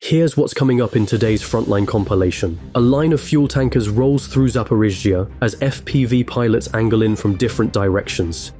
Here's what's coming up in today's Frontline compilation. A line of fuel tankers rolls through Zaporizhzhia as FPV pilots angle in from different directions.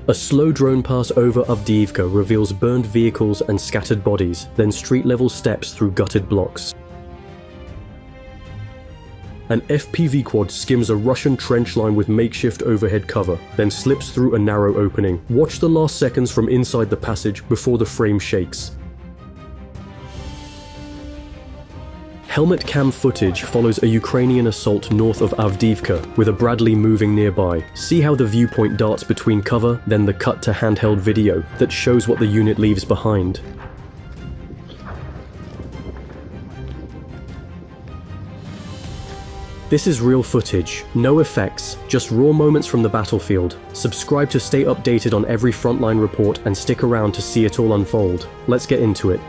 A slow drone pass over Avdiivka reveals burned vehicles and scattered bodies, then street-level steps through gutted blocks. An FPV quad skims a Russian trench line with makeshift overhead cover, then slips through a narrow opening. Watch the last seconds from inside the passage before the frame shakes. Helmet cam footage follows a Ukrainian assault north of Avdiivka, with a Bradley moving nearby. See how the viewpoint darts between cover, then the cut to handheld video that shows what the unit leaves behind. This is real footage, no effects, just raw moments from the battlefield. Subscribe to stay updated on every Frontline report and stick around to see it all unfold. Let's get into it.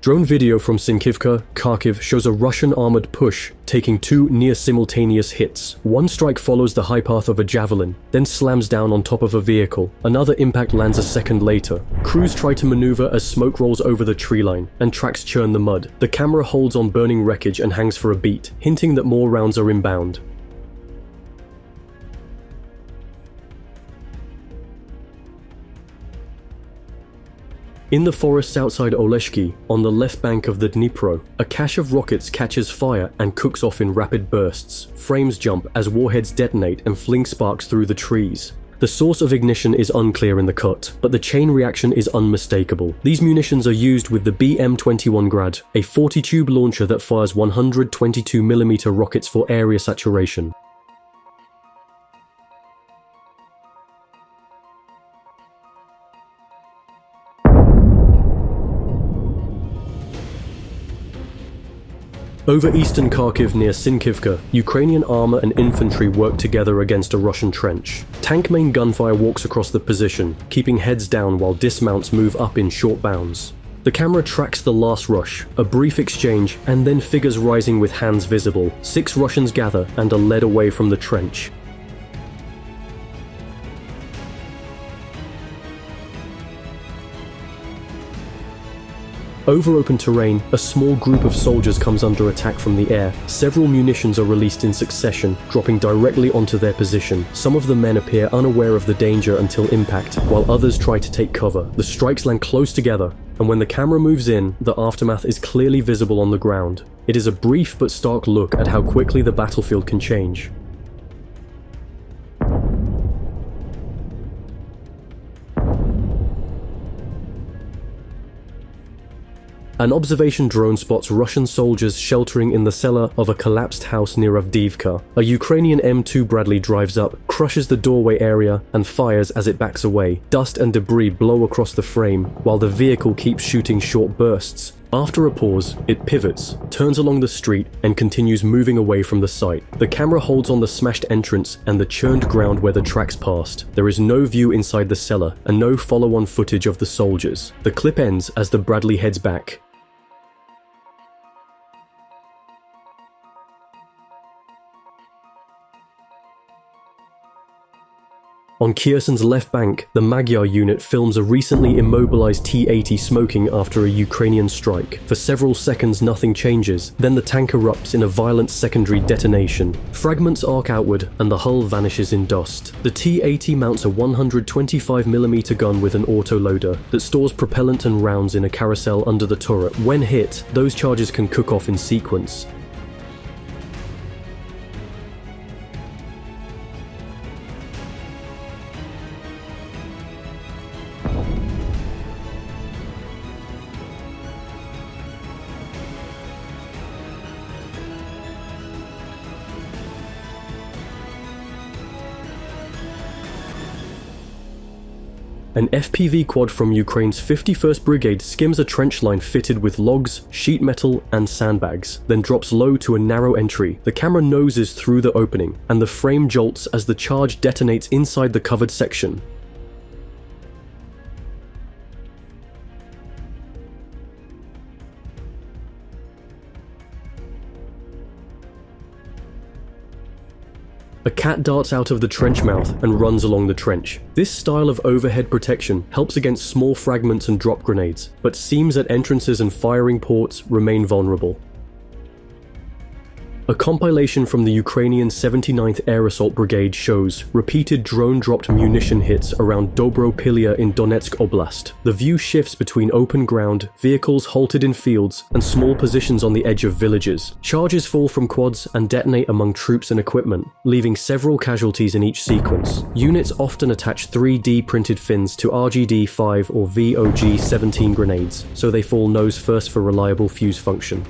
Drone video from Sinkivka, Kharkiv shows a Russian armored push taking two near-simultaneous hits. One strike follows the high path of a javelin, then slams down on top of a vehicle. Another impact lands a second later. Crews try to maneuver as smoke rolls over the tree line, and tracks churn the mud. The camera holds on burning wreckage and hangs for a beat, hinting that more rounds are inbound. In the forests outside Oleshki, on the left bank of the Dnipro, a cache of rockets catches fire and cooks off in rapid bursts. Frames jump as warheads detonate and fling sparks through the trees. The source of ignition is unclear in the cut, but the chain reaction is unmistakable. These munitions are used with the BM-21 Grad, a 40-tube launcher that fires 122mm rockets for area saturation. Over eastern Kharkiv near Sinkivka, Ukrainian armor and infantry work together against a Russian trench. Tank main gunfire walks across the position, keeping heads down while dismounts move up in short bounds. The camera tracks the last rush, a brief exchange, and then figures rising with hands visible. 6 Russians gather and are led away from the trench. Over open terrain, a small group of soldiers comes under attack from the air. Several munitions are released in succession, dropping directly onto their position. Some of the men appear unaware of the danger until impact, while others try to take cover. The strikes land close together, and when the camera moves in, the aftermath is clearly visible on the ground. It is a brief but stark look at how quickly the battlefield can change. An observation drone spots Russian soldiers sheltering in the cellar of a collapsed house near Avdiivka. A Ukrainian M2 Bradley drives up, crushes the doorway area, and fires as it backs away. Dust and debris blow across the frame, while the vehicle keeps shooting short bursts. After a pause, it pivots, turns along the street, and continues moving away from the site. The camera holds on the smashed entrance and the churned ground where the tracks passed. There is no view inside the cellar, and no follow-on footage of the soldiers. The clip ends as the Bradley heads back. On Kherson's left bank, the Magyar unit films a recently immobilized T-80 smoking after a Ukrainian strike. For several seconds nothing changes, then the tank erupts in a violent secondary detonation. Fragments arc outward and the hull vanishes in dust. The T-80 mounts a 125mm gun with an autoloader that stores propellant and rounds in a carousel under the turret. When hit, those charges can cook off in sequence. An FPV quad from Ukraine's 51st Brigade skims a trench line fitted with logs, sheet metal, and sandbags, then drops low to a narrow entry. The camera noses through the opening, and the frame jolts as the charge detonates inside the covered section. A cat darts out of the trench mouth and runs along the trench. This style of overhead protection helps against small fragments and drop grenades, but seams at entrances and firing ports remain vulnerable. A compilation from the Ukrainian 79th Air Assault Brigade shows repeated drone-dropped munition hits around Dobropilya in Donetsk Oblast. The view shifts between open ground, vehicles halted in fields, and small positions on the edge of villages. Charges fall from quads and detonate among troops and equipment, leaving several casualties in each sequence. Units often attach 3D printed fins to RGD-5 or VOG-17 grenades, so they fall nose first for reliable fuse function.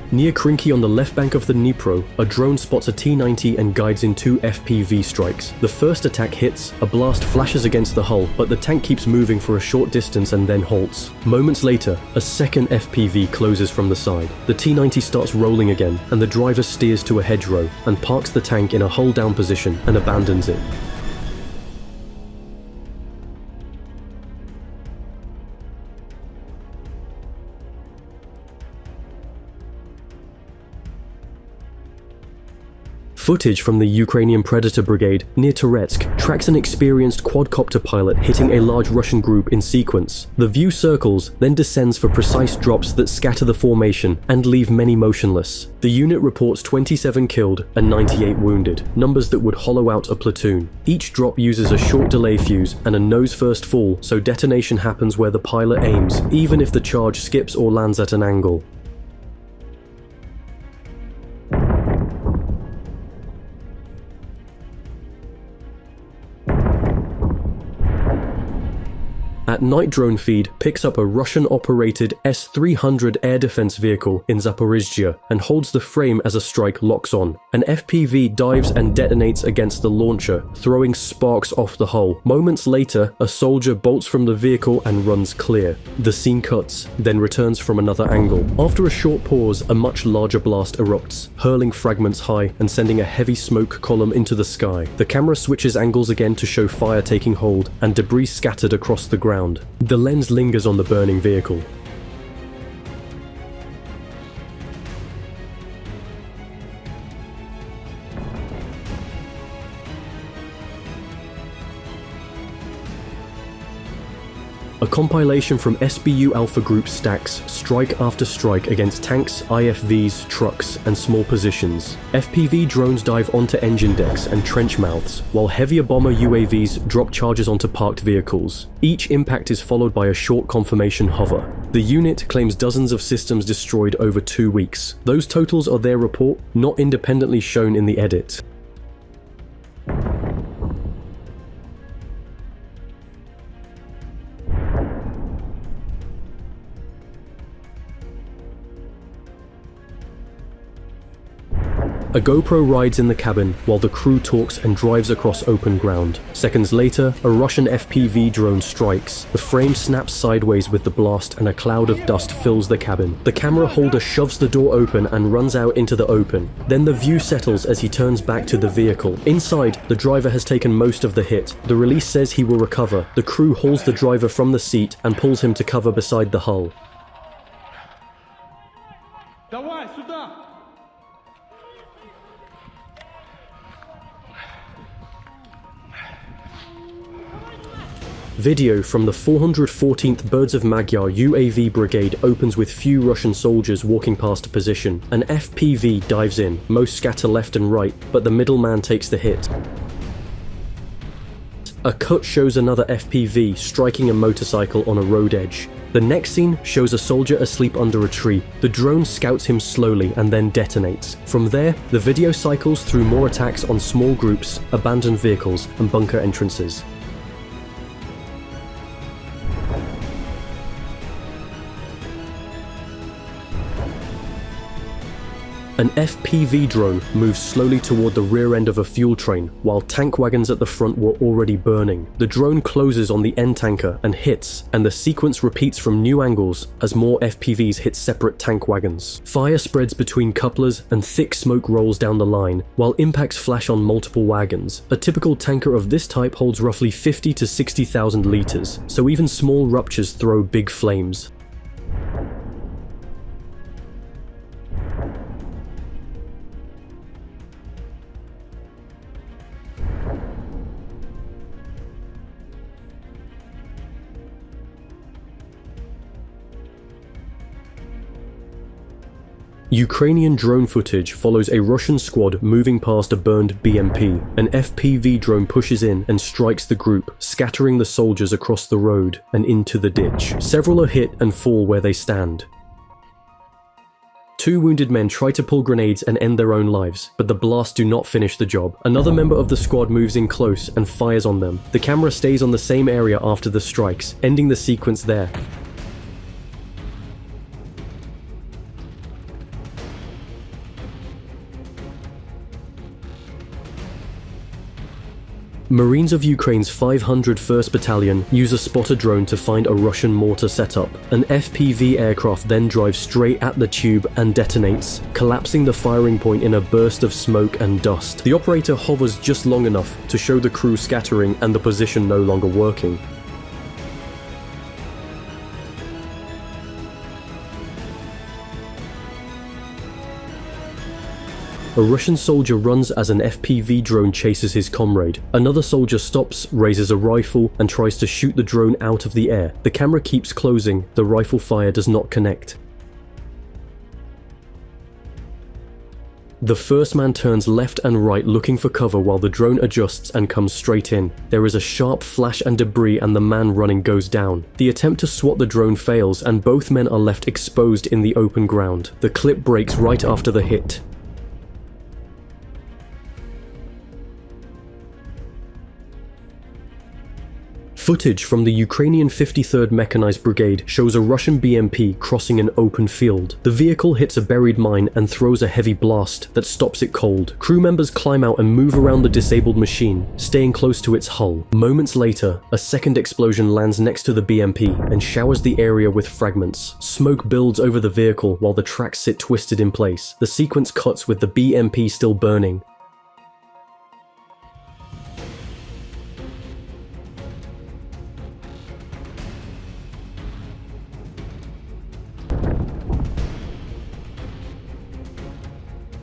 Near Krinky on the left bank of the Dnipro, a drone spots a T-90 and guides in 2 FPV strikes. The first attack hits, a blast flashes against the hull, but the tank keeps moving for a short distance and then halts. Moments later, a second FPV closes from the side. The T-90 starts rolling again, and the driver steers to a hedgerow and parks the tank in a hull-down position and abandons it. Footage from the Ukrainian Predator Brigade near Toretsk tracks an experienced quadcopter pilot hitting a large Russian group in sequence. The view circles, then descends for precise drops that scatter the formation and leave many motionless. The unit reports 27 killed and 98 wounded, numbers that would hollow out a platoon. Each drop uses a short delay fuse and a nose-first fall, so detonation happens where the pilot aims, even if the charge skips or lands at an angle. At night, drone feed picks up a Russian-operated S-300 air defense vehicle in Zaporizhzhia and holds the frame as a strike locks on. An FPV dives and detonates against the launcher, throwing sparks off the hull. Moments later, a soldier bolts from the vehicle and runs clear. The scene cuts, then returns from another angle. After a short pause, a much larger blast erupts, hurling fragments high and sending a heavy smoke column into the sky. The camera switches angles again to show fire taking hold and debris scattered across the ground. The lens lingers on the burning vehicle. A compilation from SBU Alpha Group stacks strike after strike against tanks, IFVs, trucks, and small positions. FPV drones dive onto engine decks and trench mouths, while heavier bomber UAVs drop charges onto parked vehicles. Each impact is followed by a short confirmation hover. The unit claims dozens of systems destroyed over 2 weeks. Those totals are their report, not independently shown in the edit. A GoPro rides in the cabin while the crew talks and drives across open ground. Seconds later, a Russian FPV drone strikes. The frame snaps sideways with the blast and a cloud of dust fills the cabin. The camera holder shoves the door open and runs out into the open. Then the view settles as he turns back to the vehicle. Inside, the driver has taken most of the hit. The release says he will recover. The crew hauls the driver from the seat and pulls him to cover beside the hull. Давай, сюда! Video from the 414th Birds of Magyar UAV Brigade opens with few Russian soldiers walking past a position. An FPV dives in, most scatter left and right, but the middleman takes the hit. A cut shows another FPV striking a motorcycle on a road edge. The next scene shows a soldier asleep under a tree. The drone scouts him slowly and then detonates. From there, the video cycles through more attacks on small groups, abandoned vehicles, and bunker entrances. An FPV drone moves slowly toward the rear end of a fuel train, while tank wagons at the front were already burning. The drone closes on the end tanker and hits, and the sequence repeats from new angles as more FPVs hit separate tank wagons. Fire spreads between couplers and thick smoke rolls down the line, while impacts flash on multiple wagons. A typical tanker of this type holds roughly 50 to 60,000 liters, so even small ruptures throw big flames. Ukrainian drone footage follows a Russian squad moving past a burned BMP. An FPV drone pushes in and strikes the group, scattering the soldiers across the road and into the ditch. Several are hit and fall where they stand. Two wounded men try to pull grenades and end their own lives, but the blasts do not finish the job. Another member of the squad moves in close and fires on them. The camera stays on the same area after the strikes, ending the sequence there. Marines of Ukraine's 501st Battalion use a spotter drone to find a Russian mortar setup. An FPV aircraft then drives straight at the tube and detonates, collapsing the firing point in a burst of smoke and dust. The operator hovers just long enough to show the crew scattering and the position no longer working. A Russian soldier runs as an FPV drone chases his comrade. Another soldier stops, raises a rifle, and tries to shoot the drone out of the air. The camera keeps closing, the rifle fire does not connect. The first man turns left and right looking for cover while the drone adjusts and comes straight in. There is a sharp flash and debris and the man running goes down. The attempt to swat the drone fails and both men are left exposed in the open ground. The clip breaks right after the hit. Footage from the Ukrainian 53rd Mechanized Brigade shows a Russian BMP crossing an open field. The vehicle hits a buried mine and throws a heavy blast that stops it cold. Crew members climb out and move around the disabled machine, staying close to its hull. Moments later, a second explosion lands next to the BMP and showers the area with fragments. Smoke builds over the vehicle while the tracks sit twisted in place. The sequence cuts with the BMP still burning.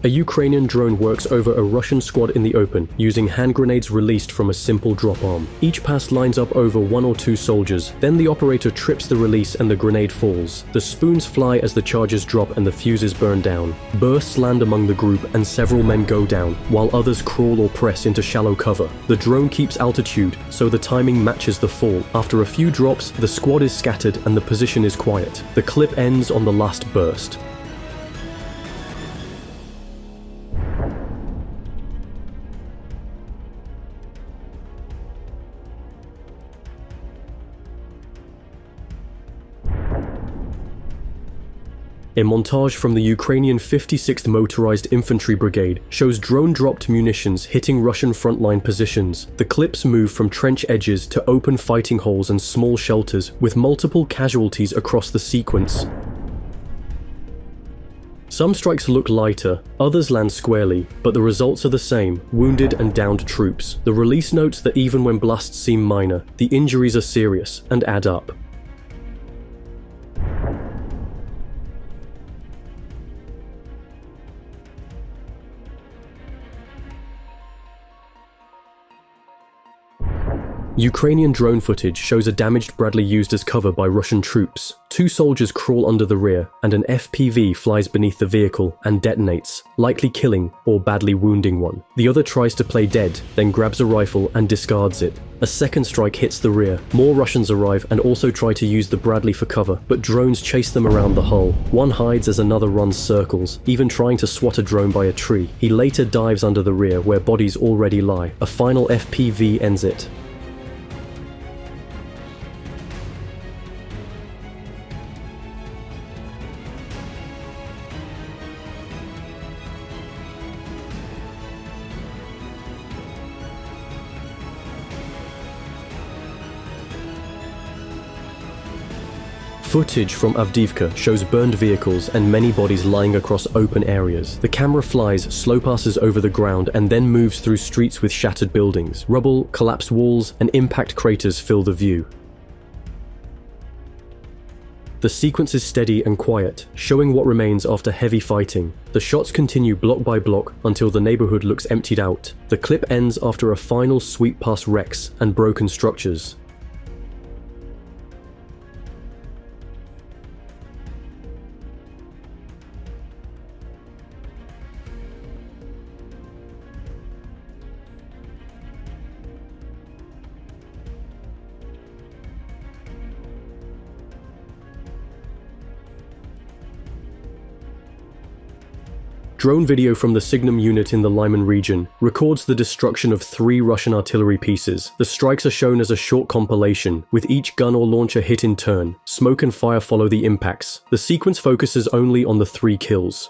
A Ukrainian drone works over a Russian squad in the open, using hand grenades released from a simple drop arm. Each pass lines up over one or two soldiers, then the operator trips the release and the grenade falls. The spoons fly as the charges drop and the fuses burn down. Bursts land among the group and several men go down, while others crawl or press into shallow cover. The drone keeps altitude, so the timing matches the fall. After a few drops, the squad is scattered and the position is quiet. The clip ends on the last burst. A montage from the Ukrainian 56th Motorized Infantry Brigade shows drone-dropped munitions hitting Russian frontline positions. The clips move from trench edges to open fighting holes and small shelters, with multiple casualties across the sequence. Some strikes look lighter, others land squarely, but the results are the same: wounded and downed troops. The release notes that even when blasts seem minor, the injuries are serious and add up. Ukrainian drone footage shows a damaged Bradley used as cover by Russian troops. Two soldiers crawl under the rear, and an FPV flies beneath the vehicle and detonates, likely killing or badly wounding one. The other tries to play dead, then grabs a rifle and discards it. A second strike hits the rear. More Russians arrive and also try to use the Bradley for cover, but drones chase them around the hull. One hides as another runs circles, even trying to swat a drone by a tree. He later dives under the rear, where bodies already lie. A final FPV ends it. Footage from Avdiivka shows burned vehicles and many bodies lying across open areas. The camera flies, slow passes over the ground, and then moves through streets with shattered buildings. Rubble, collapsed walls, and impact craters fill the view. The sequence is steady and quiet, showing what remains after heavy fighting. The shots continue block by block until the neighborhood looks emptied out. The clip ends after a final sweep past wrecks and broken structures. Drone video from the Signum unit in the Lyman region records the destruction of 3 Russian artillery pieces. The strikes are shown as a short compilation, with each gun or launcher hit in turn. Smoke and fire follow the impacts. The sequence focuses only on the 3 kills.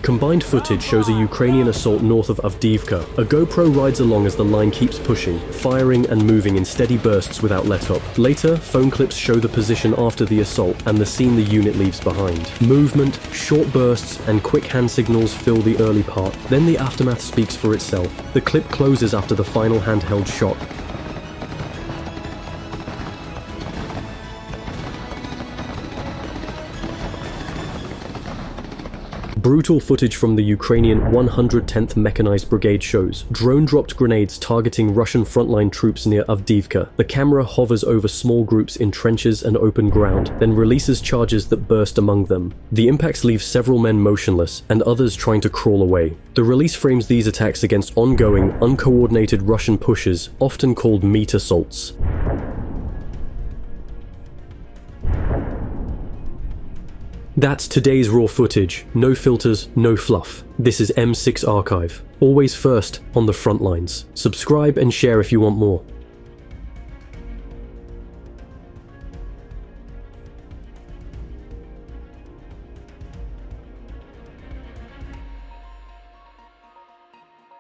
Combined footage shows a Ukrainian assault north of Avdiivka. A GoPro rides along as the line keeps pushing, firing and moving in steady bursts without let-up. Later, phone clips show the position after the assault and the scene the unit leaves behind. Movement, short bursts, and quick hand signals fill the early part. Then the aftermath speaks for itself. The clip closes after the final handheld shot. Brutal footage from the Ukrainian 110th Mechanized Brigade shows drone-dropped grenades targeting Russian frontline troops near Avdiivka. The camera hovers over small groups in trenches and open ground, then releases charges that burst among them. The impacts leave several men motionless, and others trying to crawl away. The release frames these attacks against ongoing, uncoordinated Russian pushes, often called meat assaults. That's today's raw footage. No filters, no fluff. This is M6 Archive. Always first on the front lines. Subscribe and share if you want more.